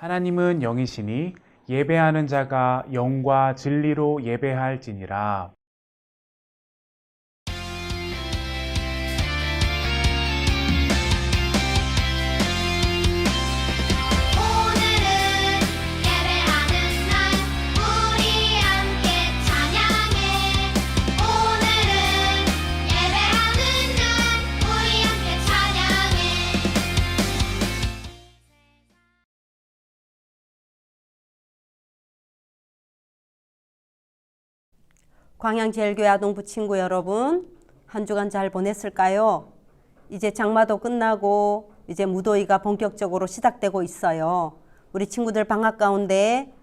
하나님은 영이시니 예배하는 자가 영과 진리로 예배할지니라. 광양제일교회 아동부 친구 여러분, 한 주간 잘 보냈을까요? 이제 장마도 끝나고 이제 무더위가 본격적으로 시작되고 있어요. 우리 친구들 방학 가운데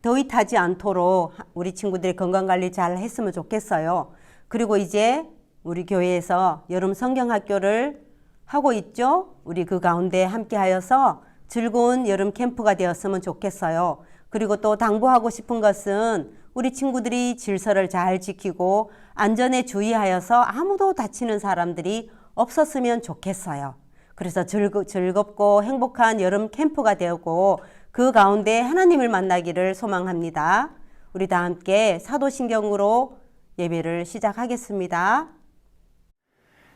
더위 타지 않도록 우리 친구들이 건강관리 잘 했으면 좋겠어요. 그리고 이제 우리 교회에서 여름 성경학교를 하고 있죠. 우리 그 가운데 함께 하여서 즐거운 여름 캠프가 되었으면 좋겠어요. 그리고 또 당부하고 싶은 것은 우리 친구들이 질서를 잘 지키고 안전에 주의하여서 아무도 다치는 사람들이 없었으면 좋겠어요. 그래서 즐겁고 행복한 여름 캠프가 되고 그 가운데 하나님을 만나기를 소망합니다. 우리 다 함께 사도신경으로 예배를 시작하겠습니다.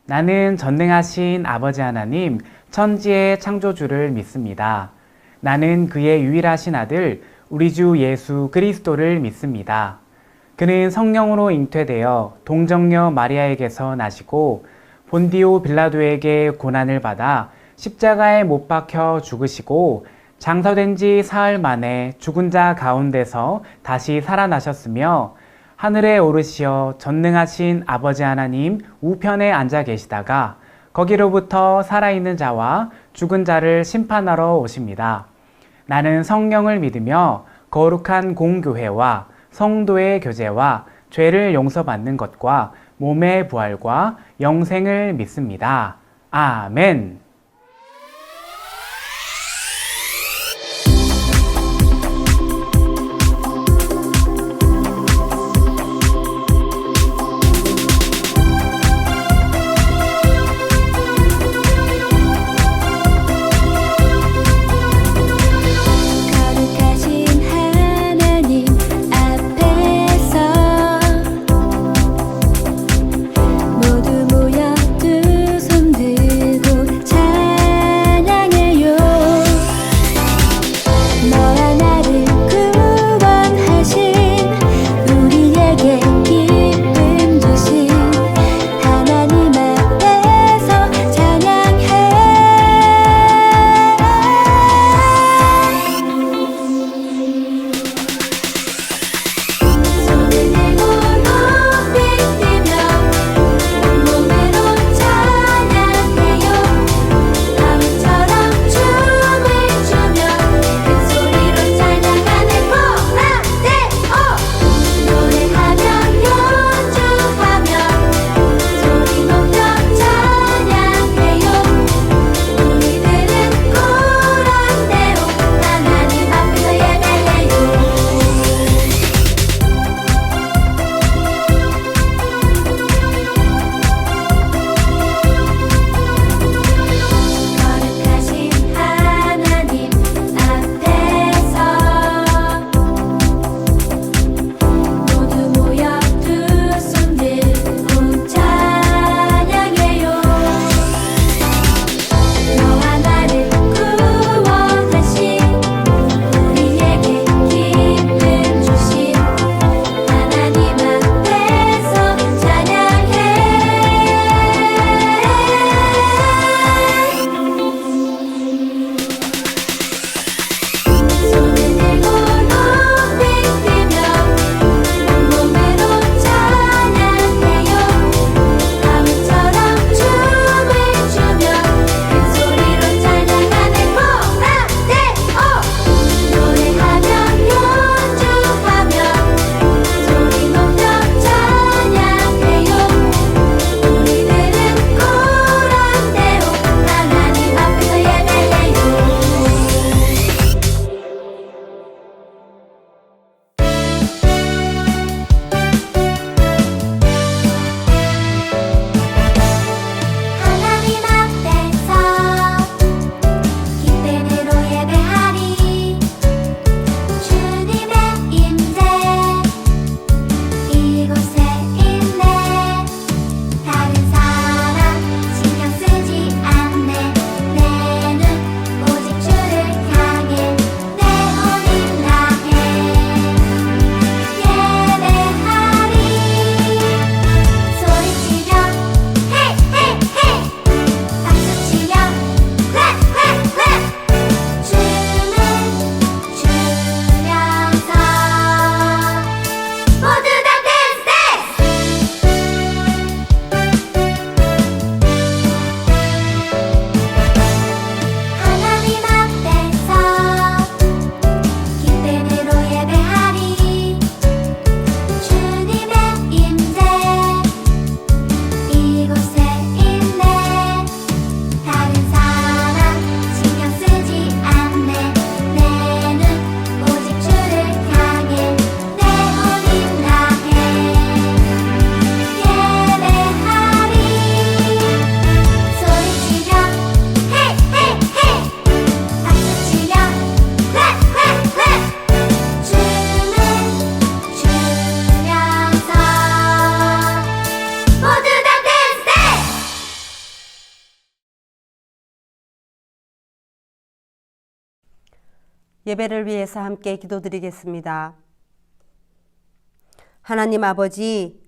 나는 전능하신 아버지 하나님, 천지의 창조주를 믿습니다. 나는 그의 유일하신 아들, 우리 주 예수 그리스도를 믿습니다. 그는 성령으로 잉태되어 동정녀 마리아에게서 나시고 본디오 빌라도에게 고난을 받아 십자가에 못 박혀 죽으시고 장사된 지 사흘 만에 죽은 자 가운데서 다시 살아나셨으며 하늘에 오르시어 전능하신 아버지 하나님 우편에 앉아 계시다가 거기로부터 살아있는 자와 죽은 자를 심판하러 오십니다. 나는 성령을 믿으며 거룩한 공교회와 성도의 교제와 죄를 용서받는 것과 몸의 부활과 영생을 믿습니다. 아멘. 모두 모여 두 손 들고 예배를 위해서 함께 기도드리겠습니다. 하나님 아버지,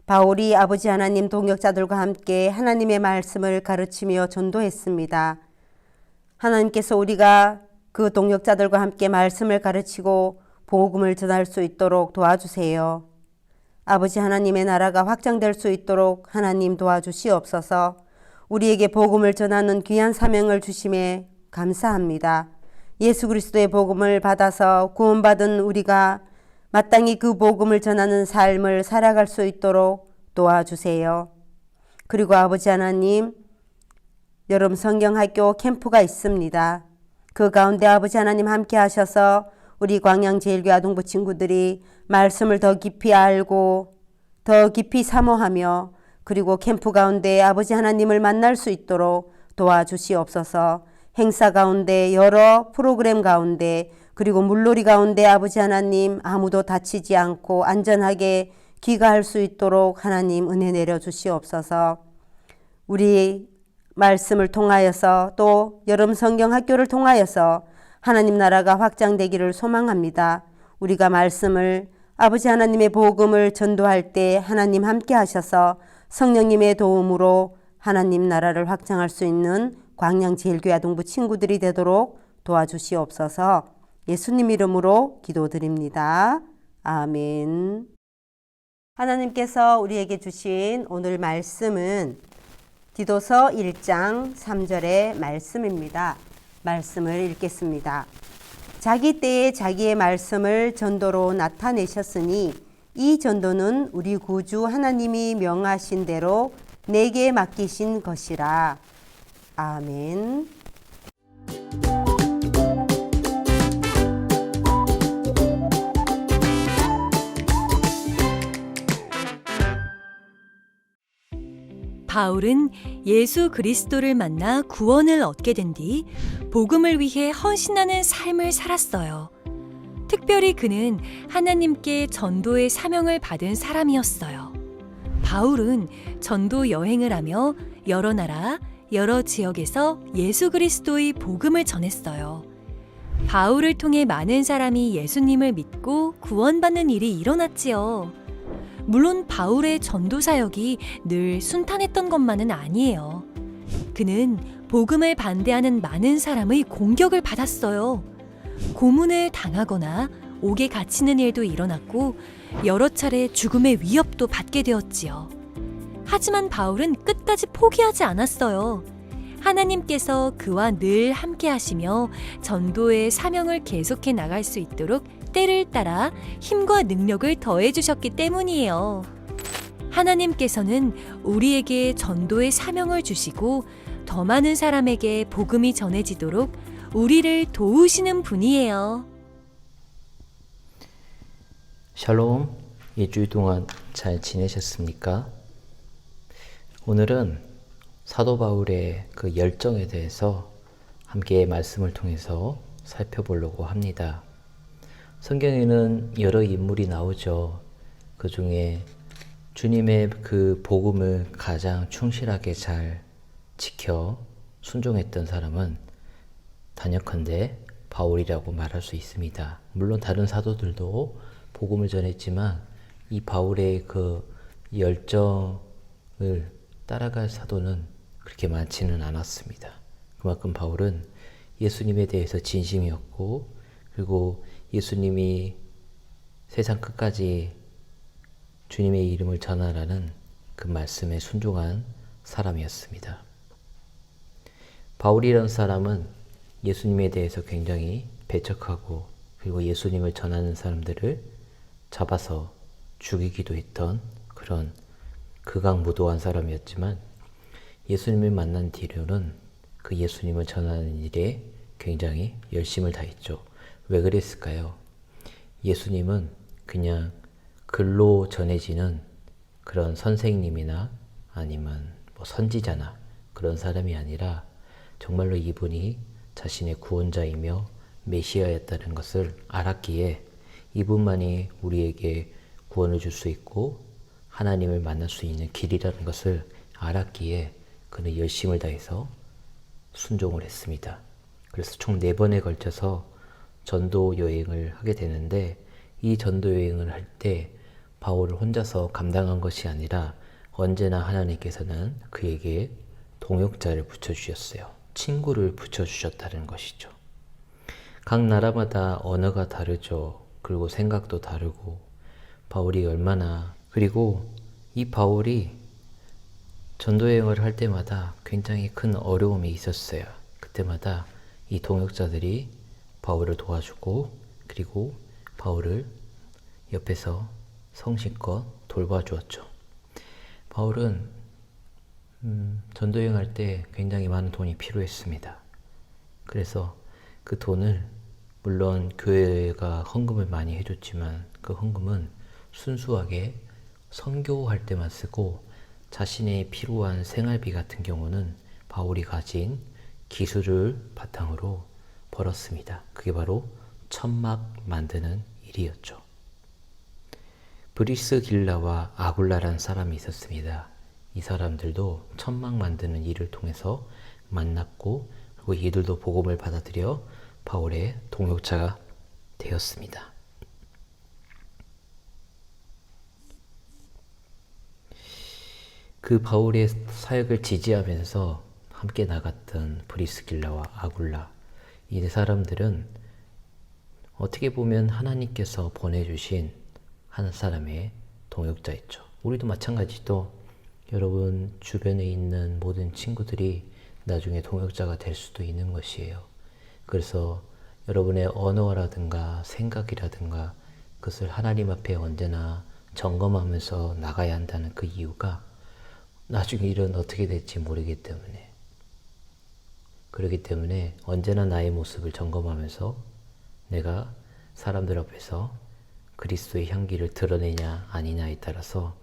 바울이 아버지 하나님 동역자들과 함께 하나님의 말씀을 가르치며 전도했습니다. 하나님께서 우리가 그 동역자들과 함께 말씀을 가르치고 복음을 전할 수 있도록 도와주세요. 아버지 하나님의 나라가 확장될 수 있도록 하나님 도와주시옵소서. 우리에게 복음을 전하는 귀한 사명을 주심에 감사합니다. 예수 그리스도의 복음을 받아서 구원받은 우리가 마땅히 그 복음을 전하는 삶을 살아갈 수 있도록 도와주세요. 그리고 아버지 하나님, 여름 성경학교 캠프가 있습니다. 그 가운데 아버지 하나님 함께 하셔서 우리 광양제일교회 아동부 친구들이 말씀을 더 깊이 알고 더 깊이 사모하며 그리고 캠프 가운데 아버지 하나님을 만날 수 있도록 도와주시옵소서. 행사 가운데 여러 프로그램 가운데 그리고 물놀이 가운데 아버지 하나님 아무도 다치지 않고 안전하게 귀가할 수 있도록 하나님 은혜 내려주시옵소서. 우리 말씀을 통하여서 또 여름 성경 학교를 통하여서 하나님 나라가 확장되기를 소망합니다. 우리가 말씀을 아버지 하나님의 복음을 전도할 때 하나님 함께 하셔서 성령님의 도움으로 하나님 나라를 확장할 수 있는 광양제일교회 아동부 친구들이 되도록 도와주시옵소서. 예수님 이름으로 기도드립니다. 아멘. 하나님께서 우리에게 주신 오늘 말씀은 디도서 1장 3절의 말씀입니다. 말씀을 읽겠습니다. 자기 때에 자기의 말씀을 전도로 나타내셨으니 이 전도는 우리 구주 하나님이 명하신 대로 내게 맡기신 것이라. 아멘. 바울은 예수 그리스도를 만나 구원을 얻게 된 뒤 복음을 위해 헌신하는 삶을 살았어요. 특별히 그는 하나님께 전도의 사명을 받은 사람이었어요. 바울은 전도 여행을 하며 여러 나라, 여러 지역에서 예수 그리스도의 복음을 전했어요. 바울을 통해 많은 사람이 예수님을 믿고 구원받는 일이 일어났지요. 물론 바울의 전도 사역이 늘 순탄했던 것만은 아니에요. 그는 복음을 반대하는 많은 사람의 공격을 받았어요. 고문을 당하거나 옥에 갇히는 일도 일어났고 여러 차례 죽음의 위협도 받게 되었지요. 하지만 바울은 끝까지 포기하지 않았어요. 하나님께서 그와 늘 함께 하시며 전도의 사명을 계속해 나갈 수 있도록 때를 따라 힘과 능력을 더해 주셨기 때문이에요. 하나님께서는 우리에게 전도의 사명을 주시고 더 많은 사람에게 복음이 전해지도록 우리를 도우시는 분이에요. 샬롬, 일주일 동안 잘 지내셨습니까? 오늘은 사도 바울의 그 열정에 대해서 함께 말씀을 통해서 살펴보려고 합니다. 성경에는 여러 인물이 나오죠. 그 중에 주님의 그 복음을 가장 충실하게 잘 지켜 순종했던 사람은 단역한데 바울이라고 말할 수 있습니다. 물론 다른 사도들도 복음을 전했지만 이 바울의 그 열정을 따라갈 사도는 그렇게 많지는 않았습니다. 그만큼 바울은 예수님에 대해서 진심이었고 그리고 예수님이 세상 끝까지 주님의 이름을 전하라는 그 말씀에 순종한 사람이었습니다. 바울이라는 사람은 예수님에 대해서 굉장히 배척하고 그리고 예수님을 전하는 사람들을 잡아서 죽이기도 했던 그런 극악무도한 사람이었지만 예수님을 만난 뒤로는 그 예수님을 전하는 일에 굉장히 열심을 다했죠. 왜 그랬을까요? 예수님은 그냥 글로 전해지는 그런 선생님이나 아니면 뭐 선지자나 그런 사람이 아니라 정말로 이분이 자신의 구원자이며 메시아였다는 것을 알았기에 이분만이 우리에게 구원을 줄 수 있고 하나님을 만날 수 있는 길이라는 것을 알았기에 그는 열심을 다해서 순종을 했습니다. 그래서 총 4번에 걸쳐서 전도 여행을 하게 되는데, 이 전도 여행을 할 때 바울을 혼자서 감당한 것이 아니라 언제나 하나님께서는 그에게 동역자를 붙여주셨어요. 친구를 붙여주셨다는 것이죠. 각 나라마다 언어가 다르죠. 그리고 생각도 다르고, 그리고 이 바울이 전도여행을 할 때마다 굉장히 큰 어려움이 있었어요. 그때마다 이 동역자들이 바울을 도와주고, 그리고 바울을 옆에서 성실껏 돌봐주었죠. 바울은 전도여행할 때 굉장히 많은 돈이 필요했습니다. 그래서 그 돈을, 물론 교회가 헌금을 많이 해줬지만 그 헌금은 순수하게 선교할 때만 쓰고, 자신의 필요한 생활비 같은 경우는 바울이 가진 기술을 바탕으로 벌었습니다. 그게 바로 천막 만드는 일이었죠. 브리스길라와 아굴라라는 사람이 있었습니다. 이 사람들도 천막 만드는 일을 통해서 만났고, 그리고 이들도 복음을 받아들여 바울의 동역자가 되었습니다. 그 바울의 사역을 지지하면서 함께 나갔던 브리스길라와 아굴라, 이 네 사람들은 어떻게 보면 하나님께서 보내주신 한 사람의 동역자였죠. 우리도 마찬가지로 여러분 주변에 있는 모든 친구들이 나중에 동역자가 될 수도 있는 것이에요. 그래서 여러분의 언어라든가 생각이라든가 그것을 하나님 앞에 언제나 점검하면서 나가야 한다는 그 이유가, 나중에 일은 어떻게 될지 모르기 때문에, 그렇기 때문에 언제나 나의 모습을 점검하면서 내가 사람들 앞에서 그리스도의 향기를 드러내냐 아니냐에 따라서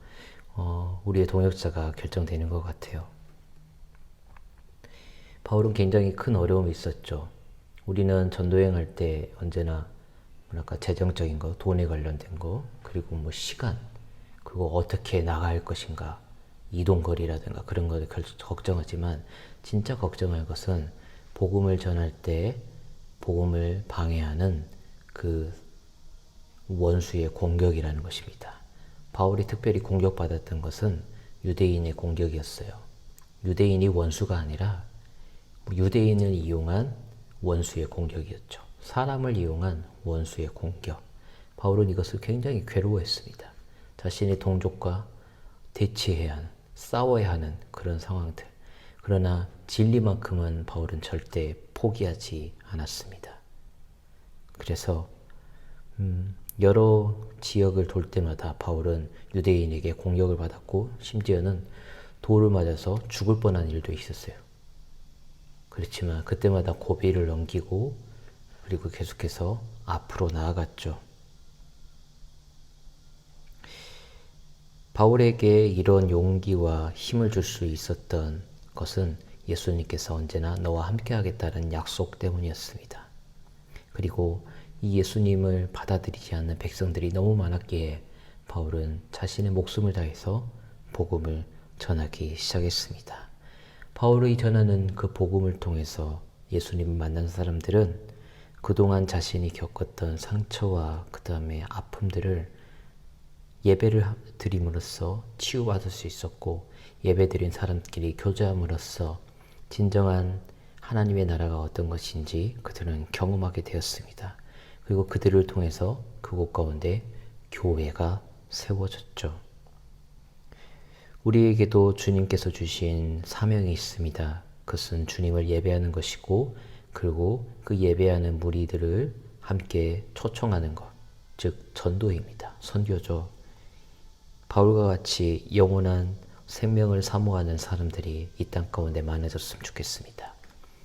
우리의 동역자가 결정되는 것 같아요. 바울은 굉장히 큰 어려움이 있었죠. 우리는 전도여행할 때 언제나 재정적인 거, 돈에 관련된 거, 그리고 시간, 그리고 어떻게 나갈 것인가, 이동거리라든가 그런 것을 걱정하지만, 진짜 걱정할 것은 복음을 전할 때 복음을 방해하는 그 원수의 공격이라는 것입니다. 바울이 특별히 공격받았던 것은 유대인의 공격이었어요. 유대인이 원수가 아니라 유대인을 이용한 원수의 공격이었죠. 사람을 이용한 원수의 공격. 바울은 이것을 굉장히 괴로워했습니다. 자신의 동족과 대치해야 하는, 싸워야 하는 그런 상황들. 그러나 진리만큼은 바울은 절대 포기하지 않았습니다. 그래서 여러 지역을 돌 때마다 바울은 유대인에게 공격을 받았고, 심지어는 돌을 맞아서 죽을 뻔한 일도 있었어요. 그렇지만 그때마다 고비를 넘기고, 그리고 계속해서 앞으로 나아갔죠. 바울에게 이런 용기와 힘을 줄 수 있었던 것은 예수님께서 언제나 너와 함께 하겠다는 약속 때문이었습니다. 그리고 이 예수님을 받아들이지 않는 백성들이 너무 많았기에 바울은 자신의 목숨을 다해서 복음을 전하기 시작했습니다. 바울이 전하는 그 복음을 통해서 예수님을 만난 사람들은 그동안 자신이 겪었던 상처와 그 다음에 아픔들을 예배를 드림으로써 치유받을 수 있었고, 예배드린 사람끼리 교제함으로써 진정한 하나님의 나라가 어떤 것인지 그들은 경험하게 되었습니다. 그리고 그들을 통해서 그곳 가운데 교회가 세워졌죠. 우리에게도 주님께서 주신 사명이 있습니다. 그것은 주님을 예배하는 것이고, 그리고 그 예배하는 무리들을 함께 초청하는 것, 즉 전도입니다. 선교죠. 바울과 같이 영원한 생명을 사모하는 사람들이 이 땅 가운데 많아졌으면 좋겠습니다.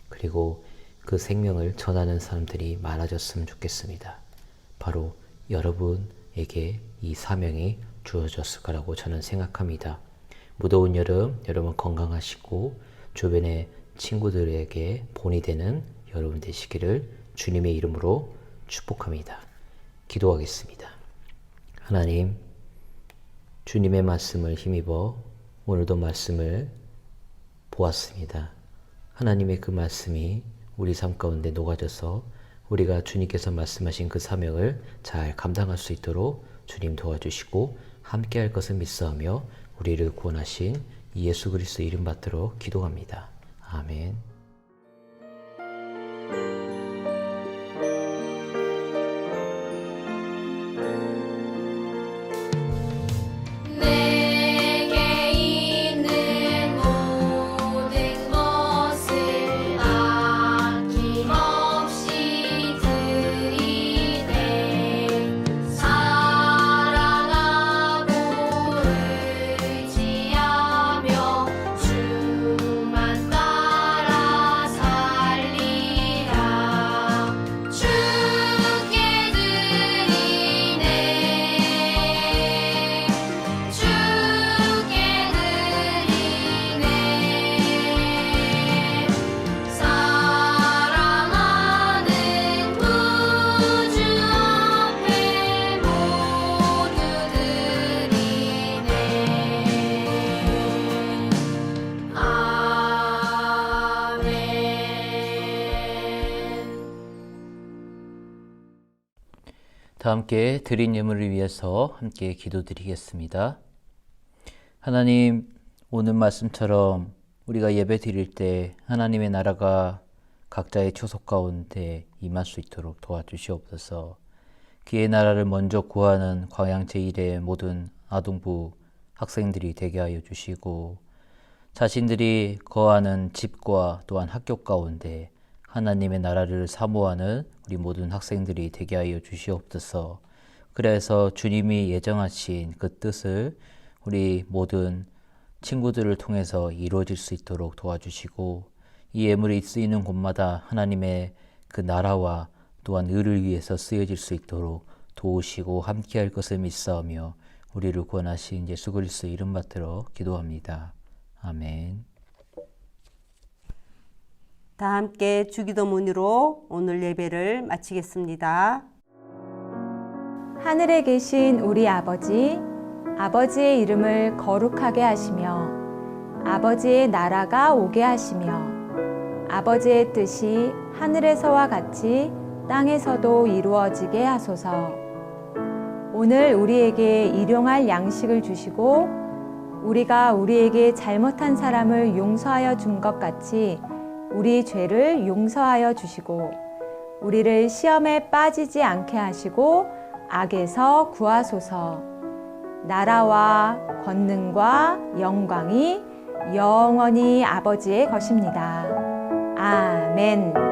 그리고 그 생명을 전하는 사람들이 많아졌으면 좋겠습니다. 바로 여러분에게 이 사명이 주어졌을 거라고 저는 생각합니다. 무더운 여름, 여러분 건강하시고 주변의 친구들에게 본이 되는 여러분 되시기를 주님의 이름으로 축복합니다. 기도하겠습니다. 하나님, 주님의 말씀을 힘입어 오늘도 말씀을 보았습니다. 하나님의 그 말씀이 우리 삶 가운데 녹아져서 우리가 주님께서 말씀하신 그 사명을 잘 감당할 수 있도록 주님 도와주시고 함께할 것을 믿사오며 우리를 구원하신 예수 그리스도 이름 받들어 기도합니다. 아멘. 내게 있는 모든 것을 아낌없이 드리네. 사랑하고 의지하며 주만 따라 살리라. 주께 드리네. 주께 드리네. 사랑하는 구주 앞에 모두 드리네. 아멘. 다 함께 드린 예물을 위해서 함께 기도드리겠습니다. 하나님, 오늘 말씀처럼 우리가 예배 드릴 때 하나님의 나라가 각자의 초속 가운데 임할 수 있도록 도와주시옵소서. 그의 나라를 먼저 구하는 광양 제1의 모든 아동부 학생들이 되게 하여 주시고, 자신들이 거하는 집과 또한 학교 가운데 하나님의 나라를 사모하는 우리 모든 학생들이 되게 하여 주시옵소서. 그래서 주님이 예정하신 그 뜻을 우리 모든 친구들을 통해서 이루어질 수 있도록 도와주시고, 이 예물이 쓰이는 곳마다 하나님의 그 나라와 또한 의를 위해서 쓰여질 수 있도록 도우시고 함께할 것을 믿사오며 우리를 구원하신 예수 그리스도 이름 받들어 기도합니다. 아멘. 다 함께 주기도문으로 오늘 예배를 마치겠습니다. 하늘에 계신 우리 아버지, 아버지의 이름을 거룩하게 하시며 아버지의 나라가 오게 하시며 아버지의 뜻이 하늘에서와 같이 땅에서도 이루어지게 하소서. 오늘 우리에게 일용할 양식을 주시고 우리가 우리에게 잘못한 사람을 용서하여 준 것 같이 우리 죄를 용서하여 주시고 우리를 시험에 빠지지 않게 하시고 악에서 구하소서. 나라와 권능과 영광이 영원히 아버지의 것입니다. 아멘.